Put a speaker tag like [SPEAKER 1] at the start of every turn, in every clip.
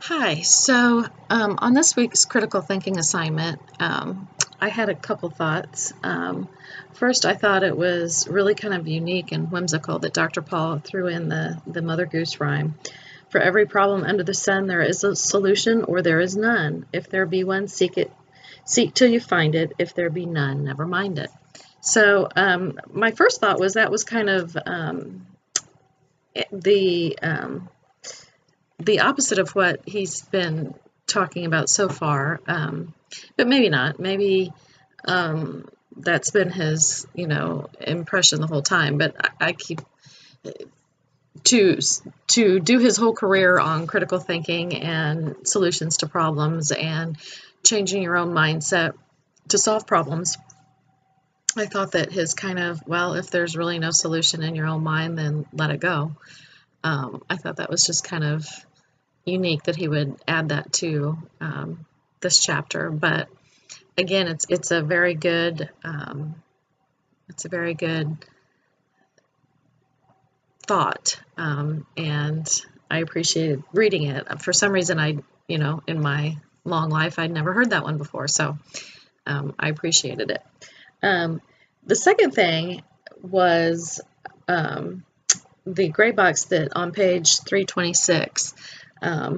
[SPEAKER 1] Hi, so on this week's critical thinking assignment, I had a couple thoughts. First, I thought it was really kind of unique and whimsical that Dr. Paul threw in the Mother Goose rhyme. For every problem under the sun, there is a solution or there is none. If there be one, seek till you find it. If there be none, never mind it. So my first thought was that was kind of the the opposite of what he's been talking about so far, but maybe not. Maybe that's been his, impression the whole time. But I keep to do his whole career on critical thinking and solutions to problems and changing your own mindset to solve problems. I thought that his kind of, well, if there's really no solution in your own mind, then let it go. I thought that was just kind of unique that he would add that to this chapter. But again, it's a very good thought, and I appreciated reading it. For some reason, in my long life, I'd never heard that one before, so I appreciated it. The second thing was the gray box that on page 326,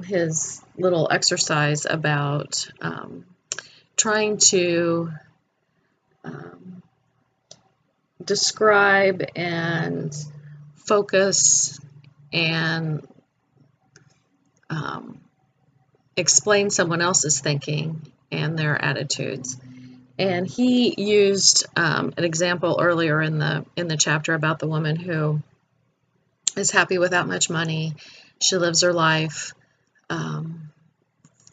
[SPEAKER 1] his little exercise about trying to describe and focus and explain someone else's thinking and their attitudes. And he used an example earlier in the chapter about the woman who is happy without much money. She lives her life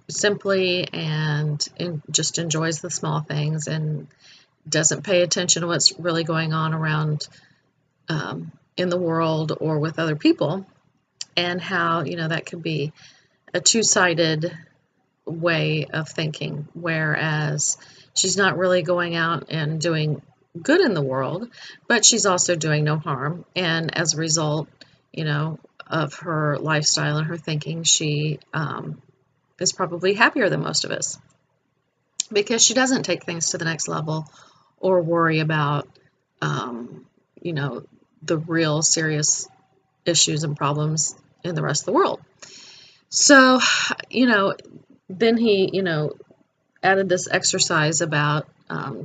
[SPEAKER 1] simply and just enjoys the small things and doesn't pay attention to what's really going on around in the world or with other people, and how that could be a two-sided way of thinking, whereas she's not really going out and doing good in the world, but she's also doing no harm, and as a result of her lifestyle and her thinking, she is probably happier than most of us because she doesn't take things to the next level or worry about the real serious issues and problems in the rest of the world. So then he added this exercise about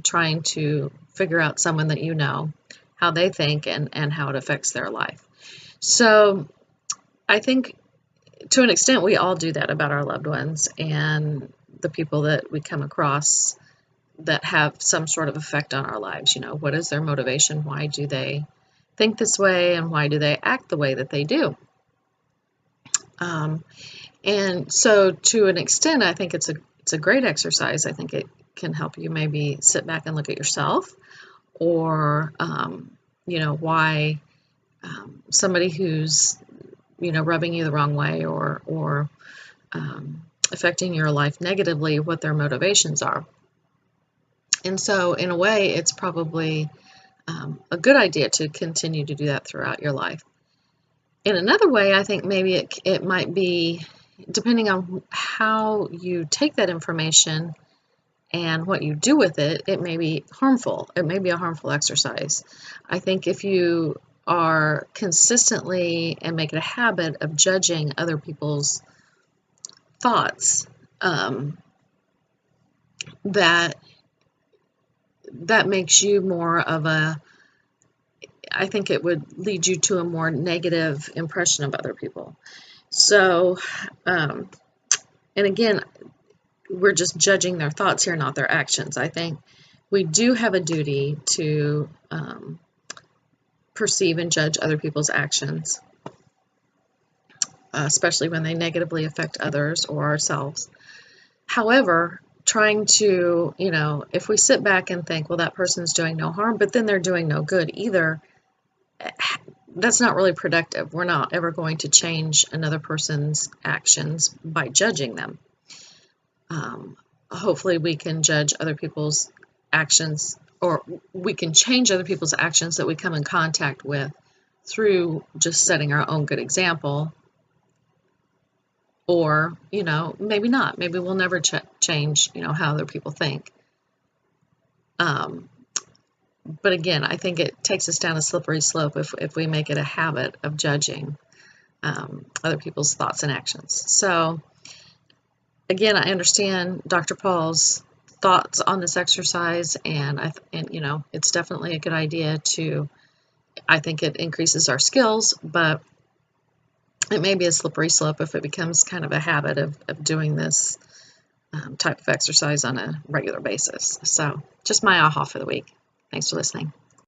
[SPEAKER 1] trying to figure out someone that how they think and how it affects their life. So I think to an extent we all do that about our loved ones and the people that we come across that have some sort of effect on our lives. What is their motivation? Why do they think this way, and why do they act the way that they do? And so to an extent, I think it's a great exercise. I think it can help you maybe sit back and look at yourself, or why somebody who's rubbing you the wrong way or affecting your life negatively, what their motivations are. And so in a way, it's probably a good idea to continue to do that throughout your life. In another way, I think maybe it might be, depending on how you take that information and what you do with it, it may be harmful. It may be a harmful exercise. I think if you are consistently and make it a habit of judging other people's thoughts, that makes you more of I think it would lead you to a more negative impression of other people. So, and again, we're just judging their thoughts here, not their actions. I think we do have a duty to perceive and judge other people's actions, especially when they negatively affect others or ourselves. However, trying to, if we sit back and think, well, that person's doing no harm, but then they're doing no good either, that's not really productive. We're not ever going to change another person's actions by judging them. Hopefully we can judge other people's actions, or we can change other people's actions that we come in contact with through just setting our own good example Or, maybe not. Maybe we'll never change, how other people think. But again, I think it takes us down a slippery slope if we make it a habit of judging other people's thoughts and actions. So again, I understand Dr. Paul's thoughts on this exercise, and it's definitely a good idea I think it increases our skills, but it may be a slippery slope if it becomes kind of a habit of doing this type of exercise on a regular basis. So just my aha for the week. Thanks for listening.